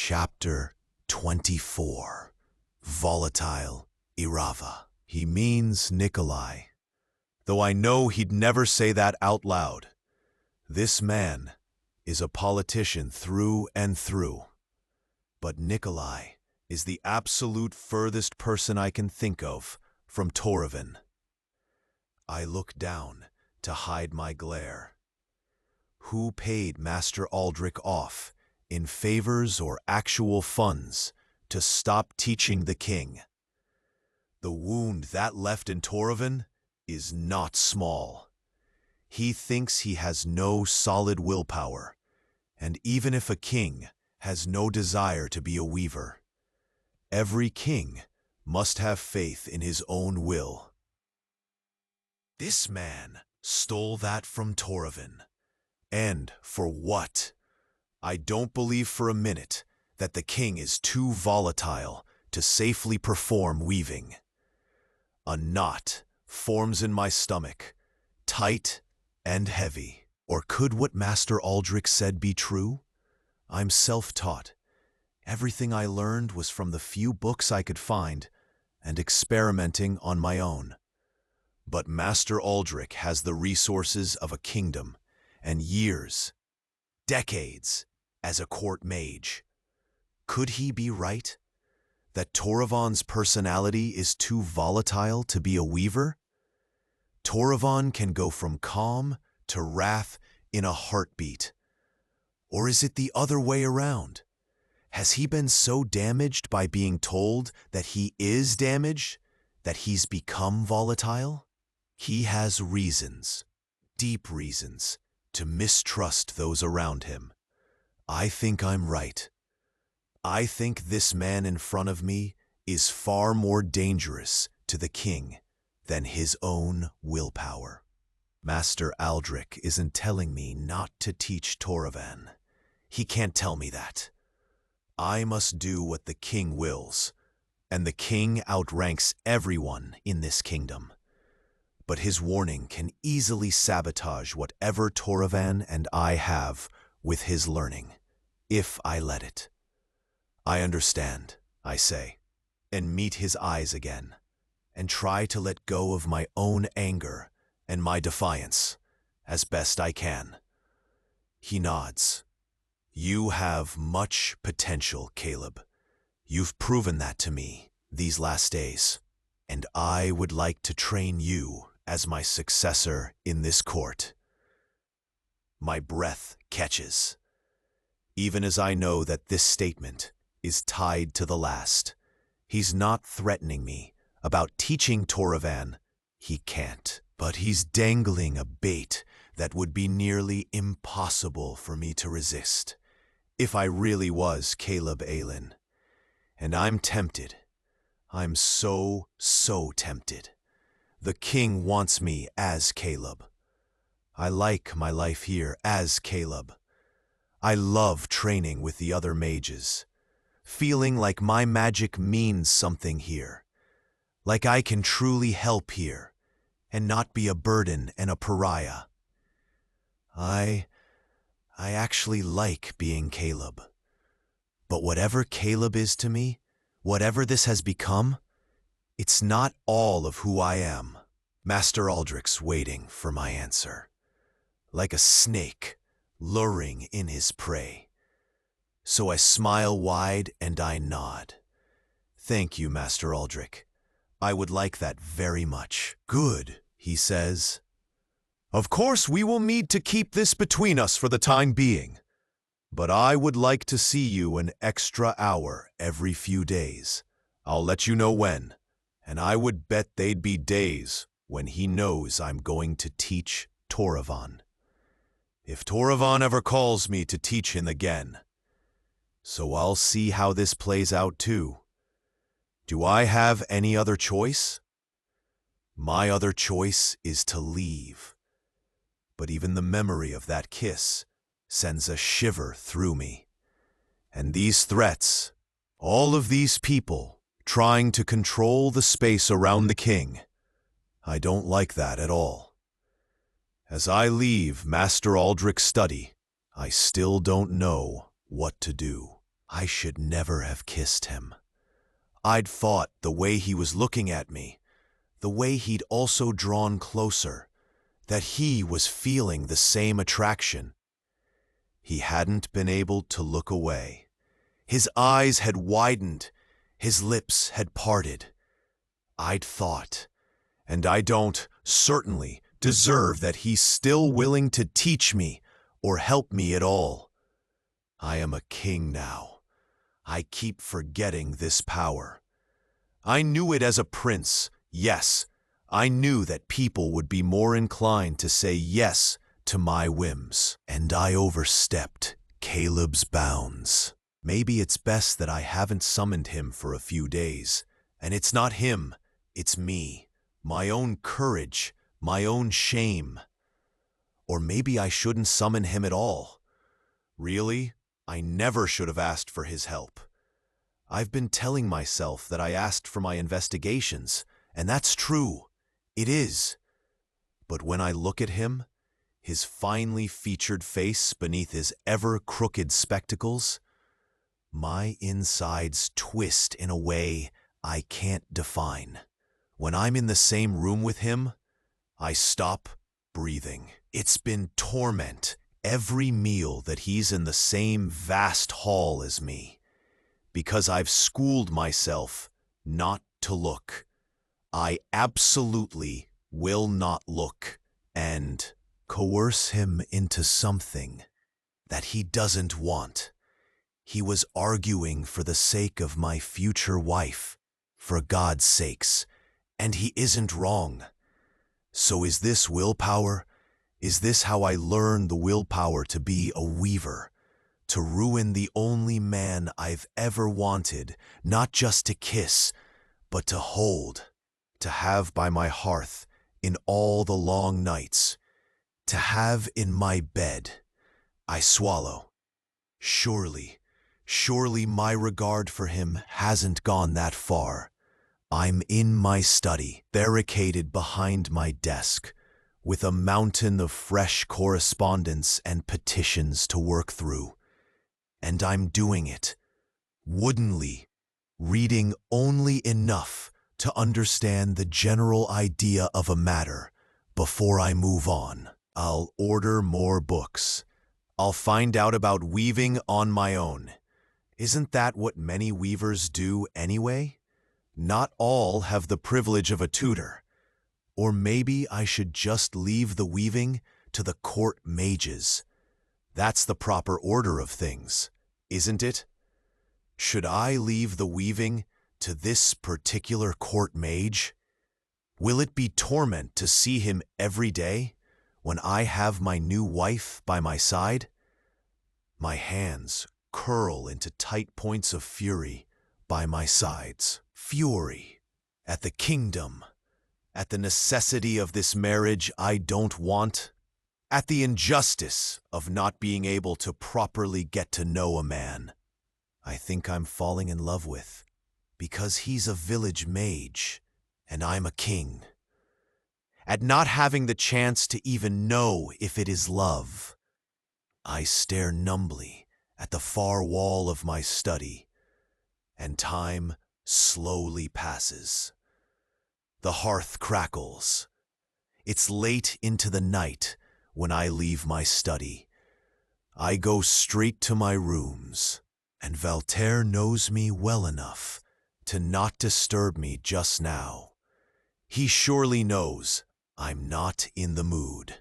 Chapter 24. Volatile Irava. He means Nikolai. Though I know he'd never say that out loud. This man is a politician through and through. But Nikolai is the absolute furthest person I can think of from Torevan. I look down to hide my glare. Who paid Master Aldrich off in favors or actual funds to stop teaching the king? The wound that left in Torevan is not small. He thinks he has no solid willpower, and even if a king has no desire to be a weaver, every king must have faith in his own will. This man stole that from Torevan. And for what? I don't believe for a minute that the king is too volatile to safely perform weaving. A knot forms in my stomach, tight and heavy. Or could what Master Aldrich said be true? I'm self-taught. Everything I learned was from the few books I could find and experimenting on my own. But Master Aldrich has the resources of a kingdom and years, decades, as a court mage. Could he be right? That Torevan's personality is too volatile to be a weaver? Torevan can go from calm to wrath in a heartbeat. Or is it the other way around? Has he been so damaged by being told that he is damaged that he's become volatile? He has reasons, deep reasons, to mistrust those around him. I think I'm right. I think this man in front of me is far more dangerous to the king than his own willpower. Master Aldrich isn't telling me not to teach Torevan. He can't tell me that. I must do what the king wills, and the king outranks everyone in this kingdom. But his warning can easily sabotage whatever Torevan and I have with his learning, if I let it. I understand, I say, and meet his eyes again, and try to let go of my own anger and my defiance as best I can. He nods. You have much potential, Caleb. You've proven that to me these last days, and I would like to train you as my successor in this court. My breath catches, even as I know that this statement is tied to the last. He's not threatening me about teaching Torevan. He can't, but he's dangling a bait that would be nearly impossible for me to resist if I really was Caleb Aylin. And I'm tempted. I'm so tempted. The king wants me as Caleb. I like my life here as Caleb. I love training with the other mages, feeling like my magic means something here, like I can truly help here and not be a burden and a pariah. I actually like being Caleb. But whatever Caleb is to me, whatever this has become, it's not all of who I am. Master Aldrich's waiting for my answer, like a snake luring in his prey. So I smile wide and I nod. Thank you, Master Aldrich. I would like that very much. Good, he says. Of course, we will need to keep this between us for the time being, but I would like to see you an extra hour every few days. I'll let you know when, and I would bet they'd be days when he knows I'm going to teach Torevan. If Torevan ever calls me to teach him again. So I'll see how this plays out too. Do I have any other choice? My other choice is to leave. But even the memory of that kiss sends a shiver through me. And these threats, all of these people trying to control the space around the king, I don't like that at all. As I leave Master Aldrich's study, I still don't know what to do. I should never have kissed him. I'd thought the way he was looking at me, the way he'd also drawn closer, that he was feeling the same attraction. He hadn't been able to look away. His eyes had widened, his lips had parted. I'd thought, and I don't certainly deserve that he's still willing to teach me or help me at all. I am a king now. I keep forgetting this power. I knew it as a prince, yes. I knew that people would be more inclined to say yes to my whims, and I overstepped Caleb's bounds. Maybe it's best that I haven't summoned him for a few days, and it's not him, it's me, my own courage, my own shame. Or maybe I shouldn't summon him at all. Really, I never should have asked for his help. I've been telling myself that I asked for my investigations, and that's true. It is. But when I look at him, his finely featured face beneath his ever-crooked spectacles, my insides twist in a way I can't define. When I'm in the same room with him, I stop breathing. It's been torment every meal that he's in the same vast hall as me, because I've schooled myself not to look. I absolutely will not look, and coerce him into something that he doesn't want. He was arguing for the sake of my future wife, for God's sakes, and he isn't wrong. So is this willpower? Is this how I learn the willpower to be a weaver? To ruin the only man I've ever wanted, not just to kiss, but to hold, to have by my hearth in all the long nights, to have in my bed. I swallow. Surely my regard for him hasn't gone that far. I'm in my study, barricaded behind my desk, with a mountain of fresh correspondence and petitions to work through. And I'm doing it, woodenly, reading only enough to understand the general idea of a matter before I move on. I'll order more books. I'll find out about weaving on my own. Isn't that what many weavers do anyway? Not all have the privilege of a tutor. Or maybe I should just leave the weaving to the court mages. That's the proper order of things, isn't it? Should I leave the weaving to this particular court mage? Will it be torment to see him every day when I have my new wife by my side? My hands curl into tight points of fury by my sides. Fury at the kingdom, at the necessity of this marriage I don't want, at the injustice of not being able to properly get to know a man I think I'm falling in love with, because he's a village mage and I'm a king. At not having the chance to even know if it is love. I stare numbly at the far wall of my study, and time slowly passes. The hearth crackles. It's late into the night when I leave my study. I go straight to my rooms, and Voltaire knows me well enough to not disturb me just now. He surely knows I'm not in the mood.